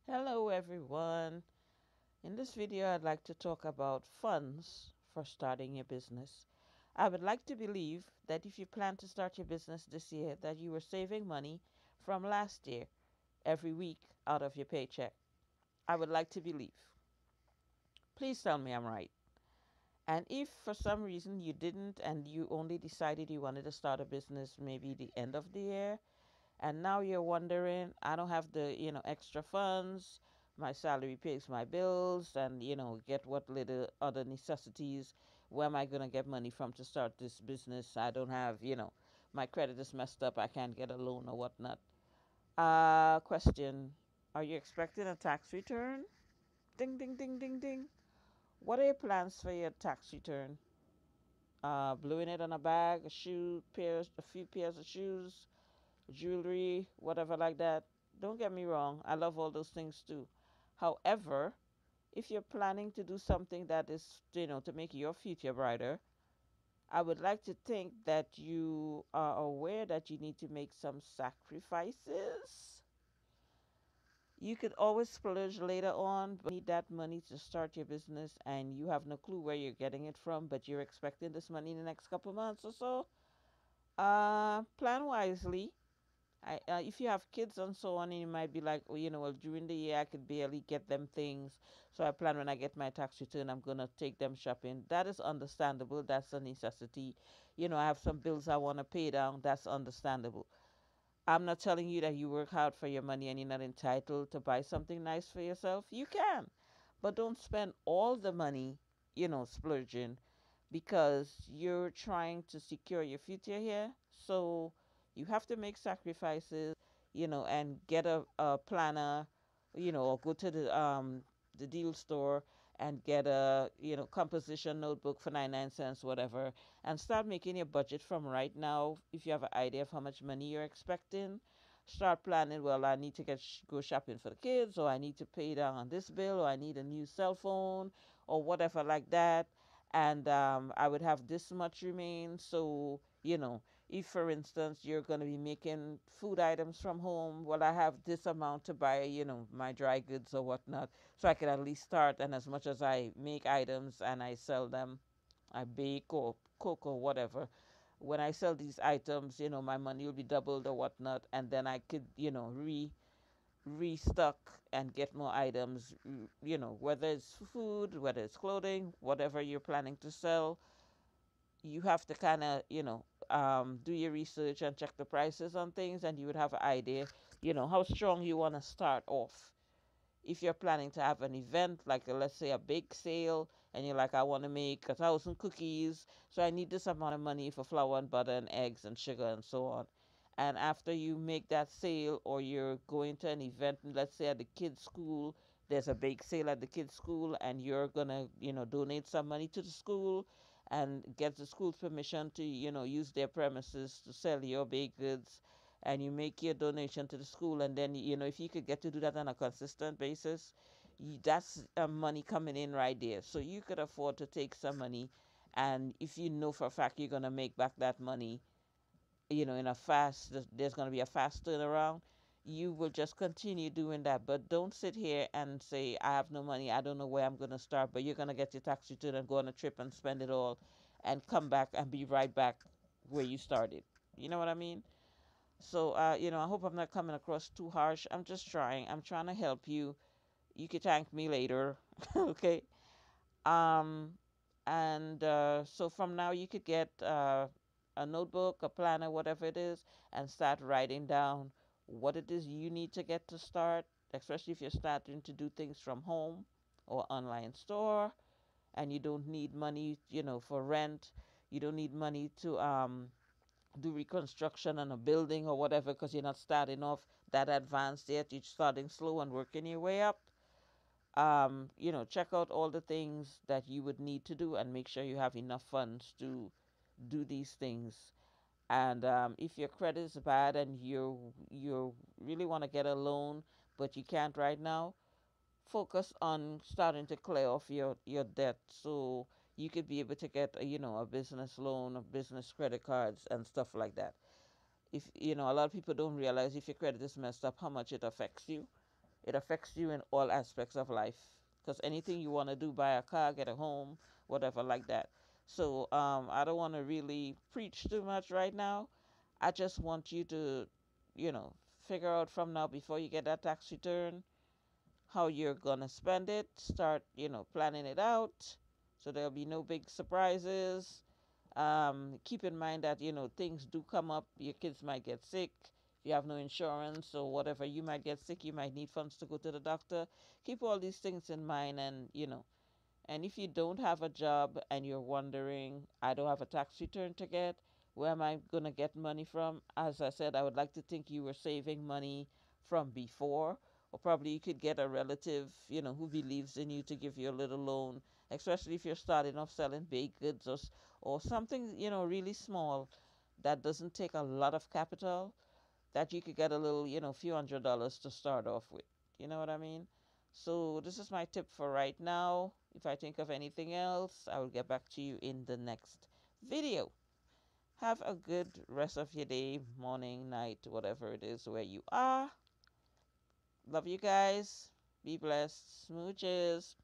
Hello everyone. In this video I'd like to talk about funds for starting your business. I would like to believe that if you plan to start your business this year that you were saving money from last year every week out of your paycheck. I would like to believe. Please tell me I'm right. And if for some reason you didn't and you only decided you wanted to start a business maybe the end of the year, and now you're wondering, I don't have the extra funds, my salary pays my bills, and get what little other necessities, where am I going to get money from to start this business? I don't have, my credit is messed up, I can't get a loan or whatnot. Question, are you expecting a tax return? Ding ding ding ding ding. What are your plans for your tax return? Blowing it on a bag, a shoe pairs, a few pairs of shoes, jewelry, whatever like that. Don't get me wrong, I love all those things too. However, if you're planning to do something that is, to make your future brighter, I would like to think that you are aware that you need to make some sacrifices. You could always splurge later on, but you need that money to start your business and you have no clue where you're getting it from, but you're expecting this money in the next couple months or so. Plan wisely. If you have kids and so on, you might be like, oh, well, during the year I could barely get them things. So I plan when I get my tax return, I'm going to take them shopping. That is understandable. That's a necessity. I have some bills I want to pay down. That's understandable. I'm not telling you that you work hard for your money and you're not entitled to buy something nice for yourself. You can. But don't spend all the money, splurging because you're trying to secure your future here. So you have to make sacrifices, and get a planner, or go to the deal store and get a composition notebook for 99 cents, whatever, and start making your budget from right now. If you have an idea of how much money you're expecting, start planning. Well, I need to go shopping for the kids, or I need to pay down on this bill, or I need a new cell phone, or whatever like that. And I would have this much remain. So if for instance you're going to be making food items from home, well, I have this amount to buy, my dry goods or whatnot, so I can at least start. And as much as I make items and I sell them, I bake or cook or whatever, when I sell these items, my money will be doubled or whatnot, and then I could, restock and get more items, whether it's food, whether it's clothing, whatever you're planning to sell. You have to kind of, do your research and check the prices on things, and you would have an idea, how strong you want to start off. If you're planning to have an event, like let's say a bake sale, and you're like, I want to make 1,000 cookies, so I need this amount of money for flour and butter and eggs and sugar and so on. And after you make that sale, or you're going to an event, let's say at the kids' school, there's a bake sale at the kids' school, and you're gonna, donate some money to the school and get the school's permission to, use their premises to sell your baked goods, and you make your donation to the school, and then if you could get to do that on a consistent basis, that's money coming in right there. So you could afford to take some money, and if you know for a fact you're going to make back that money, in a fast, there's going to be a fast turnaround, you will just continue doing that. But don't sit here and say, I have no money, I don't know where I'm going to start. But you're going to get your tax return and go on a trip and spend it all and come back and be right back where you started. You know what I mean? So, I hope I'm not coming across too harsh. I'm just trying. I'm trying to help you. You can thank me later. Okay. Um, and so from now, you could get a notebook, a planner, whatever it is, and start writing down what it is you need to get to start, especially if you're starting to do things from home or online store, and you don't need money, for rent. You don't need money to do reconstruction on a building or whatever, because you're not starting off that advanced yet. You're starting slow and working your way up. Check out all the things that you would need to do and make sure you have enough funds to do these things. And if your credit is bad and you really want to get a loan but you can't right now, focus on starting to clear off your debt, so you could be able to get a business loan, a business credit cards, and stuff like that. If a lot of people don't realize if your credit is messed up, how much it affects you. It affects you in all aspects of life. Because anything you want to do, buy a car, get a home, whatever like that. So I don't want to really preach too much right now. I just want you to, you know, figure out from now before you get that tax return how you're gonna spend it. Start, planning it out, so there'll be no big surprises. Keep in mind that things do come up. Your kids might get sick. If you have no insurance or whatever, you might get sick. You might need funds to go to the doctor. Keep all these things in mind, and if you don't have a job and you're wondering, I don't have a tax return to get, where am I going to get money from? As I said, I would like to think you were saving money from before, or probably you could get a relative, who believes in you to give you a little loan, especially if you're starting off selling baked goods or something, really small that doesn't take a lot of capital, that you could get a little, few $100s to start off with. You know what I mean? So this is my tip for right now. If I think of anything else, I will get back to you in the next video. Have a good rest of your day, morning, night, whatever it is where you are. Love you guys. Be blessed. Smooches.